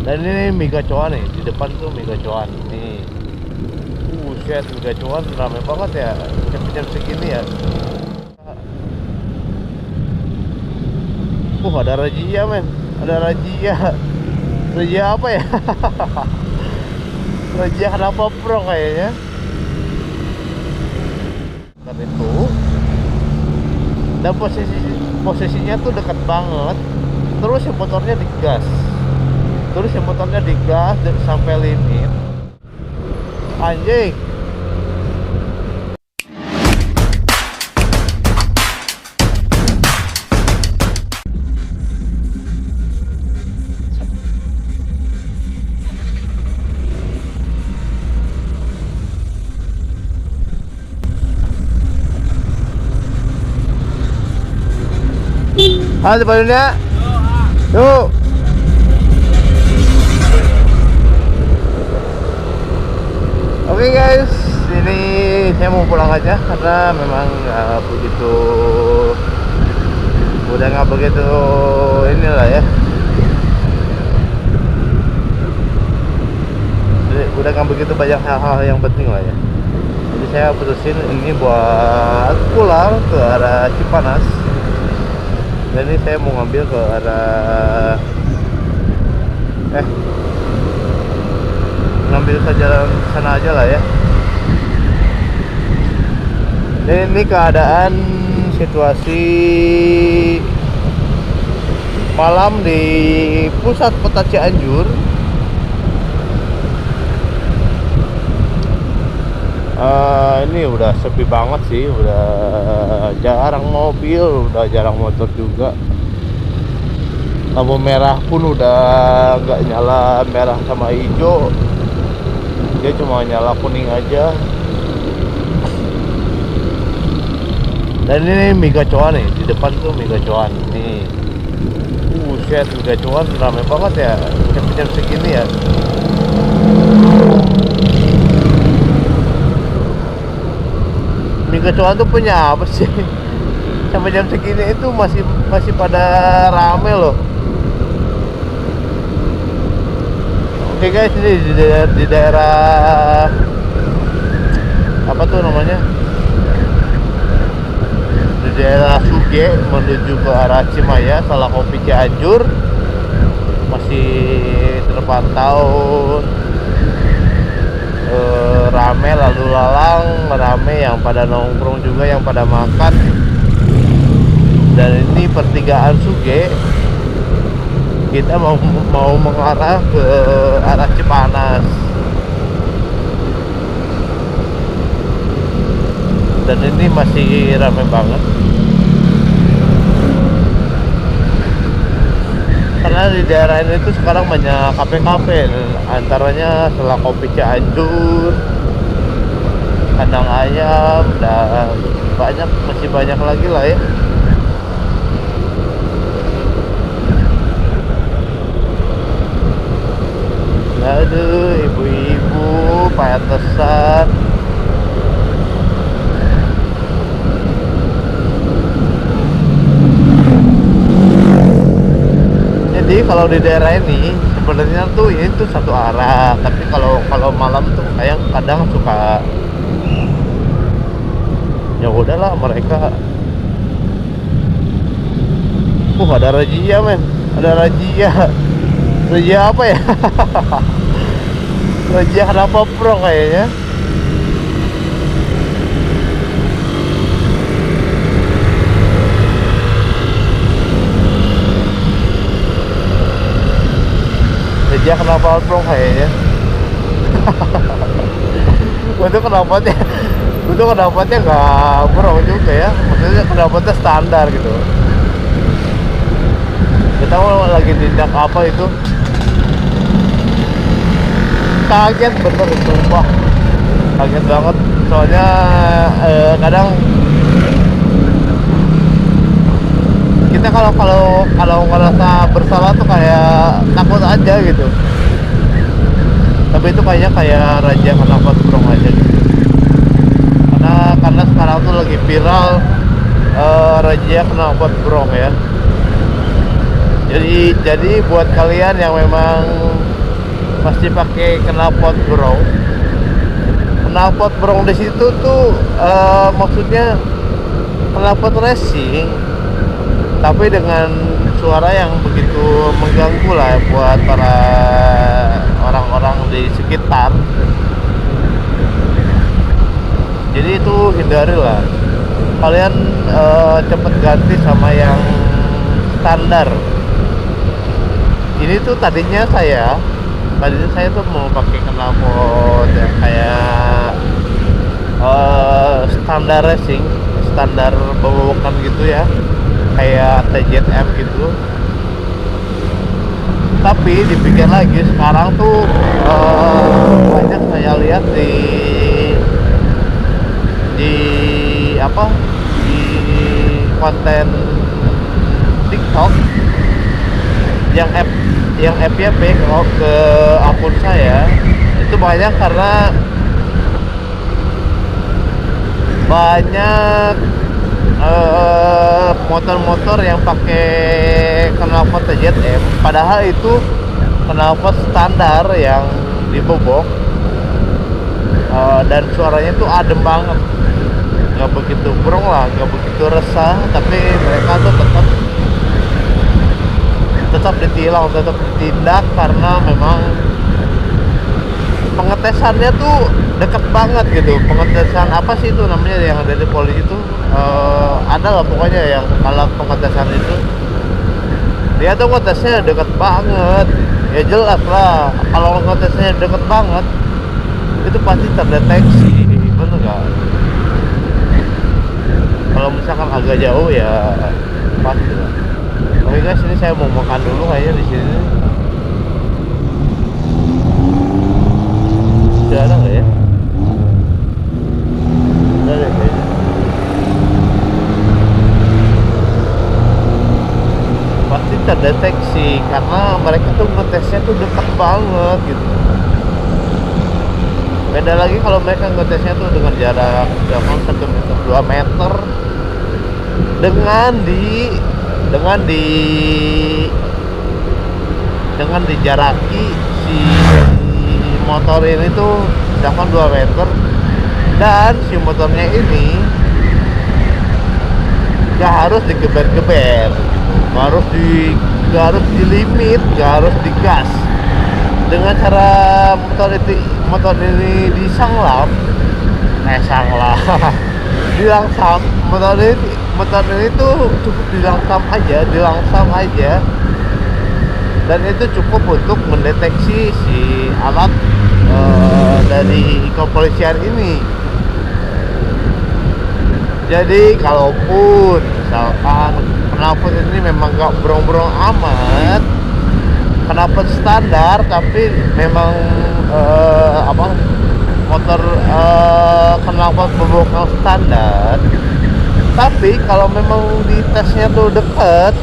Dan ini mie gacoan nih, di depan tuh mie gacoan nih. Buset, mie gacoan rame banget ya jam-jam segini ya. Ada razia men, ada razia. Razia apa ya? Razia kenapa pro kayaknya. Dan itu, dan posisinya tuh dekat banget. Terus yang motornya digas. Dan sampai limit. Anjing. Halo balonnya. Yuk. Oke guys, ini saya mau pulang aja karena memang begitu, udah nggak begitu inilah ya, udah nggak begitu banyak hal-hal yang penting lah ya. Jadi saya putusin ini buat pulang ke arah Cipanas. Dan ini saya mau ngambil ke arah ngambil ke jalan sana aja lah ya. Dan ini keadaan situasi malam di pusat kota Cianjur. Ini udah sepi banget sih, udah jarang mobil, udah jarang motor juga. Lampu merah pun udah nggak nyala merah sama hijau, dia cuma nyala kuning aja. Dan ini mie gacoan nih, di depan tuh mie gacoan nih. Buset, mie gacoan rame banget ya jam-jam segini ya. Mie gacoan tuh punya apa sih? Sampai jam segini itu masih pada rame loh. Oke guys, ini di daerah apa tuh namanya? Di daerah Suge menuju ke arah Cimaya, Salah Kopi Cianjur. Masih terpantau rame, lalu lalang rame, yang pada nongkrong juga, yang pada makan. Dan ini pertigaan Suge, kita mau mengarah ke arah Cipanas. Dan ini masih rame banget karena di daerah ini tuh sekarang banyak kafe-kafe, antaranya Salah Kopi Cianjur, Kandang Ayam, dan masih banyak lagi lah ya. Aduh, ibu-ibu pantesan. Jadi kalau di daerah ini sebenarnya tuh ini tuh satu arah, tapi kalau malam tuh kayak kadang suka, ya udahlah mereka. Ada razia men, ada razia. Razia apa ya? Razia kenapa pro kayaknya. Razia kenapa pro kayaknya. Gue tuh kenapanya nggak pro juga ya. Maksudnya kenapanya standar gitu. Kita mau lagi tindak apa itu. Kaget bener, sumpah kaget banget. Soalnya kadang kita kalau ngerasa bersalah tuh kayak takut aja gitu. Tapi itu kayaknya kayak raja kenapa burung aja gitu. Karena sekarang tuh lagi viral raja kenapa burung ya. Jadi buat kalian yang memang pasti pakai knalpot brong. Knalpot brong di situ tuh maksudnya knalpot racing, tapi dengan suara yang begitu mengganggu lah buat para orang-orang di sekitar. Jadi itu hindarilah, kalian cepet ganti sama yang standar. Ini tuh tadinya saya tuh mau pakai knalpot yang kayak standar racing, standar bawakan gitu ya, kayak TZM gitu. Tapi dipikir lagi sekarang tuh banyak saya lihat di apa, di konten TikTok yang FYP kalau ke akun saya itu banyak, karena banyak motor-motor yang pakai knalpot TZM, padahal itu knalpot standar yang dibobok, dan suaranya tuh adem banget, nggak begitu brong lah, nggak begitu resah, tapi mereka tuh tetap ditilang, tetap ditindak, karena memang pengetesannya tuh dekat banget gitu. Pengetesan apa sih itu namanya yang dari polisi itu, ada lah pokoknya yang alat pengetesan itu, dia tuh ngetesnya dekat banget. Ya jelas lah, kalau ngetesnya dekat banget itu pasti terdeteksi, bener gak? Kalau misalkan agak jauh ya pasti lah. Oke guys, ini saya mau makan dulu kayaknya di sini. Sudah ada nggak ya? Udah deh kayaknya. Pasti terdeteksi karena mereka tuh ngetesnya tuh dekat banget gitu. Beda lagi kalau mereka ngetesnya tuh dengan jarak 1 meter, 2 meter, dengan dijaraki si motor ini tuh misalkan 2 meter, dan si motornya ini gak harus digeber-geber, gak harus dilimit, gak harus digas. Dengan cara motor ini dilangsam motor ini tuh cukup dilangsam aja, dan itu cukup untuk mendeteksi si alat dari kepolisian ini. Jadi kalaupun misalkan knalpot ini memang gak brong-brong amat, knalpot standar tapi memang motor knalpot bobok standar, tapi kalau memang di tesnya tuh deket,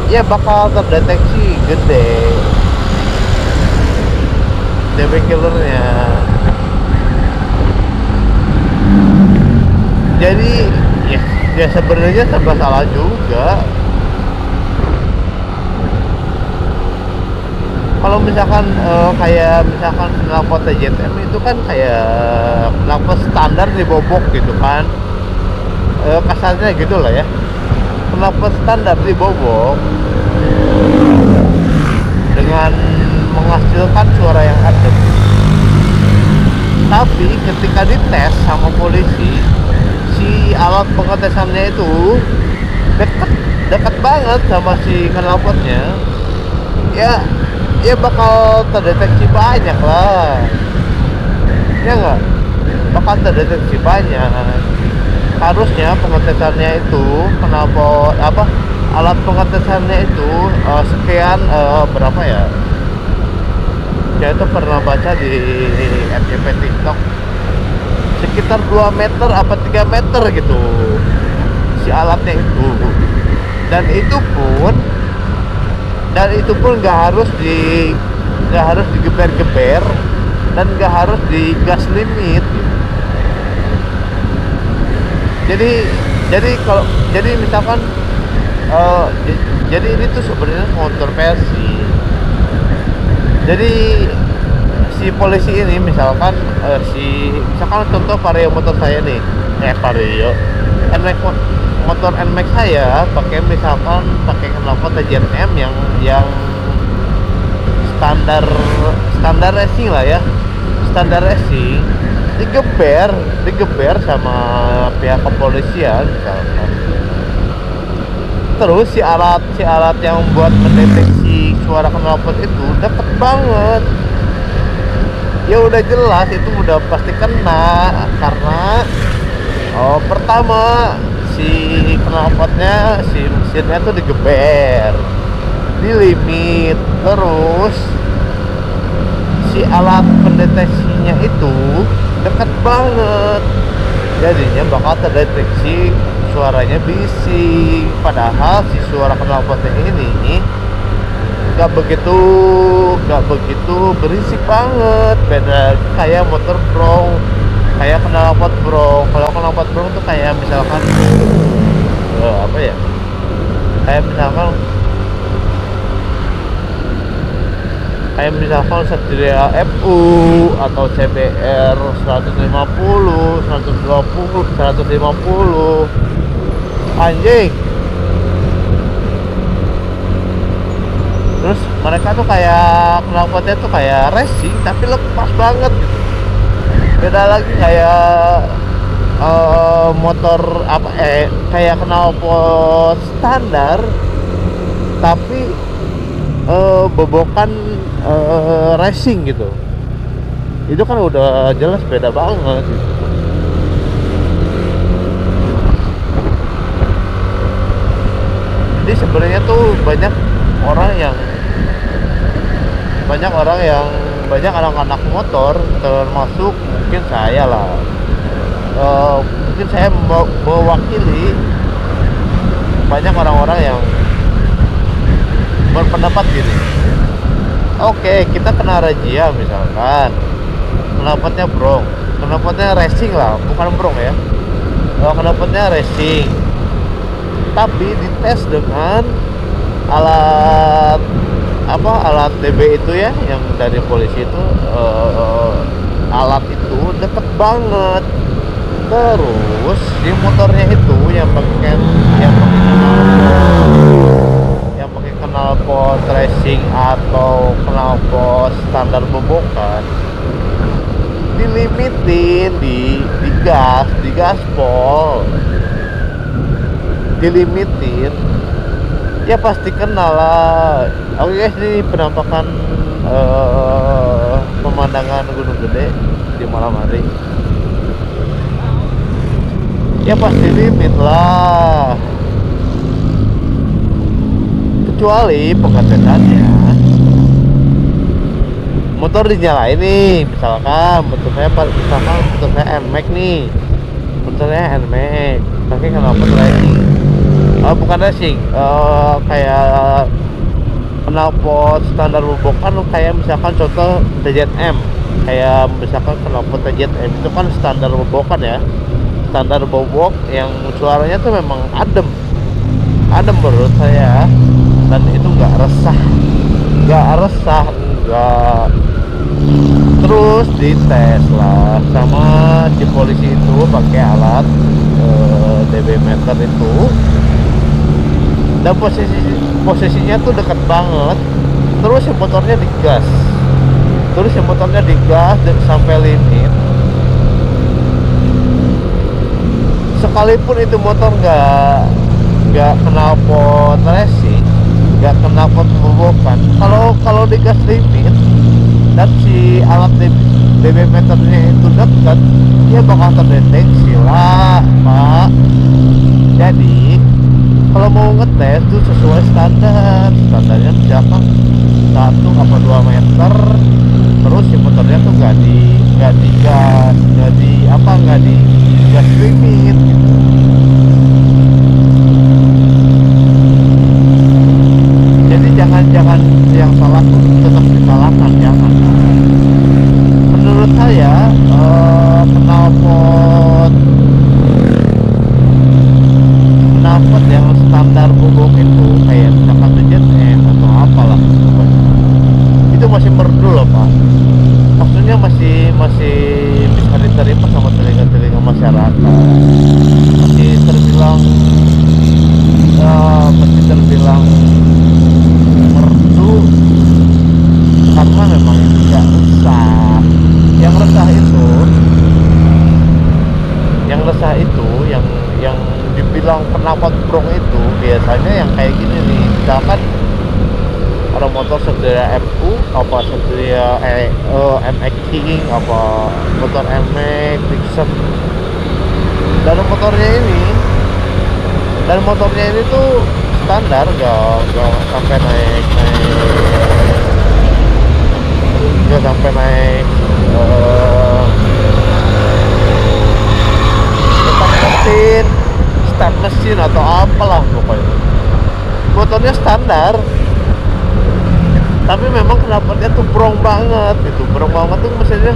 ya bakal terdeteksi gede DB killernya. Jadi ya sebenarnya serba salah juga. Kalau misalkan kayak misalkan knalpot TZM itu kan kayak knalpot standar dibobok gitu kan, kasarnya gitu lah ya. Knalpot standar dibobok dengan menghasilkan suara yang adem, tapi ketika dites sama polisi, si alat pengetesannya itu dekat banget sama si knalpotnya, ya bakal terdeteksi banyak lah, ya nggak? Bakal terdeteksi banyak. Harusnya pengetesannya itu knalpot alat pengetesannya itu sekian, berapa ya? Saya itu pernah baca di FYP TikTok, sekitar 2 meter apa 3 meter gitu si alatnya itu, dan itu pun nggak harus digeber-geber, dan nggak harus digas limit. Jadi misalkan jadi ini tuh sebenarnya kontroversi. Jadi si polisi ini misalkan misalkan contoh Vario motor saya nih, Vario NMAX motor NMAX saya pakai knalpot TZM yang standar standar racing lah ya, standar racing, digeber sama pihak kepolisian misalkan. Terus si alat yang buat mendeteksi suara knalpot itu deket banget. Ya udah jelas itu udah pasti kena karena pertama si knalpotnya, si mesinnya tuh digeber, dilimit, terus si alat pendeteksinya itu deket banget, jadinya bakal terdeteksi suaranya bising, padahal si suara knalpotnya ini nggak begitu berisik banget, beda kayak motor Bronc, kayak knalpot Bronc. Kalau knalpot Bronc tuh kayak misalkan apa ya, kayak misalkan Satria FU atau CBR 150, 120, 150 anjing. Terus mereka tuh kayak knalpotnya tuh kayak racing tapi lepas banget gitu. Beda lagi kayak motor kayak knalpot standar tapi bobokan racing gitu. Itu kan udah jelas beda banget gitu. Jadi sebenarnya tuh banyak anak-anak motor, termasuk mungkin saya lah, mungkin saya mewakili banyak orang-orang yang berpendapat gini. Oke, kita kena razia misalkan knalpotnya Bronc, knalpotnya racing lah, bukan Bronc ya, knalpotnya racing, tapi dites dengan alat DB itu ya, yang dari polisi itu, alat itu deket banget. Terus di motornya itu yang pakai knalpot racing atau knalpot standar bobokan dilimitin, di gaspol, dilimitin, ya pasti kenal lah. Oke guys, ini penampakan pemandangan Gunung Gede di malam hari. Ya pasti limit lah, kecuali pengetesannya. Motor dinyalain nih, misalkan motor saya NMAX nih, motornya NMAX pakai knalpot racing, bukan racing, kayak knalpot standar bobokan, kayak misalkan contoh TZM, kayak misalkan knalpot TZM itu kan standar bobokan ya, standar bobok yang suaranya tuh memang adem menurut saya, dan itu nggak resah. Terus dites lah sama si polisi itu pakai alat dB meter itu, dan posisinya tuh dekat banget. Terus yang motornya digas dan sampai limit. Sekalipun itu motor nggak knalpot racing, nggak knalpot bobokan, kalau digas limit dan si alat dB meternya itu dekat, dia bakal terdeteksi lah, Pak. Jadi kalau mau ngetes tuh sesuai standarnya misalkan 1 apa 2 meter, terus si motornya tuh nggak di gas limit gitu. Jadi jangan yang salah tuh tetap disalahkan, jangan. Menurut saya knalpot yang standar bobok itu kayak misalkan TZM atau apalah itu masih merdu loh Pak, maksudnya masih masih bisa diterima sama telinga-telinga masyarakat, masih terbilang masih terbilang merdu karena memang nggak resah. Yang resah itu, yang dibilang knalpot brong itu biasanya yang kayak gini nih, misalkan ada motor setia FU, apa setia MX King, apa motor MX Dixon, dan motornya ini tuh standar, gak sampai naik nggak sampai naik start mesin atau apalah pokoknya. Motornya standar, tapi memang knalpotnya tuh brong banget gitu. Brong banget tuh maksudnya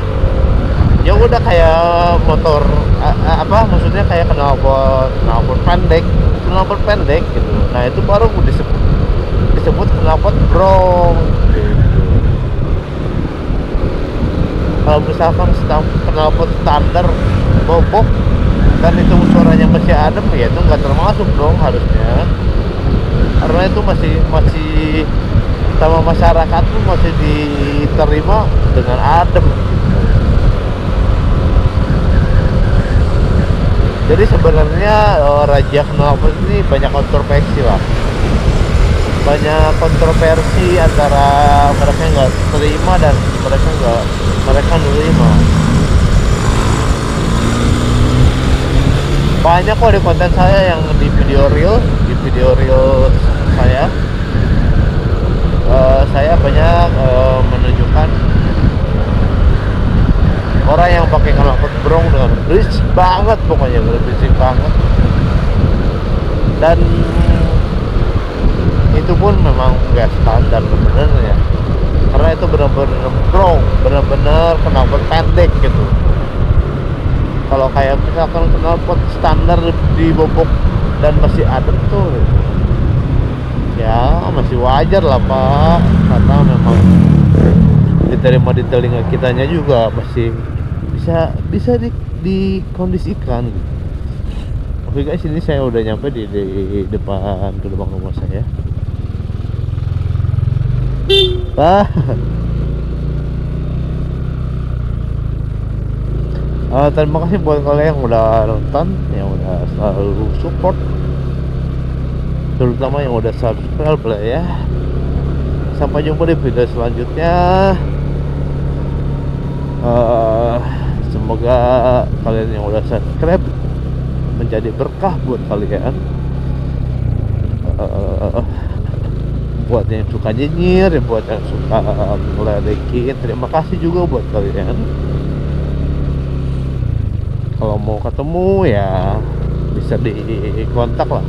ya udah kayak motor apa, maksudnya kayak knalpot pendek gitu. Nah itu baru disebut knalpot brong gitu. Kalau misalkan knalpot standar bobok dan itu suaranya masih adem, ya itu nggak termasuk dong harusnya, karena itu masih sama masyarakat tuh masih diterima dengan adem. Jadi sebenarnya raja knalpot ini banyak kontroversi lah, banyak kontroversi antara mereka nggak terima dan mereka nerima. Banyak kok di konten saya yang di video reel saya banyak menunjukkan orang yang pakai knalpot brong dengan berisik banget, pokoknya berisik banget, dan itu pun memang nggak standar sebenarnya, karena itu benar-benar brong, benar-benar knalpot pendek gitu. Kalau kayak misalkan knalpot standar dibobok dan masih adem tuh ya masih wajar lah Pak, karena memang diterima di telinga kitanya juga masih bisa dikondisikan gitu. Oke guys, ini saya udah nyampe di depan gerbang rumah saya. Terima kasih buat kalian yang udah nonton, yang udah selalu support, terutama yang udah subscribe lah ya. Sampai jumpa di video selanjutnya. Semoga kalian yang udah subscribe menjadi berkah buat kalian. Buat yang suka nyinyir, buat yang suka ngeledekin, terima kasih juga buat kalian. Kalau mau ketemu ya bisa dikontak lah.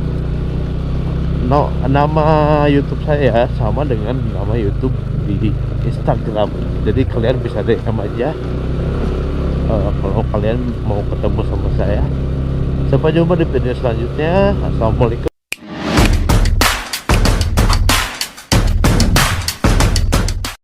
Nama YouTube saya sama dengan nama YouTube di Instagram, jadi kalian bisa DM aja kalau kalian mau ketemu sama saya. Sampai jumpa di video selanjutnya. Assalamualaikum.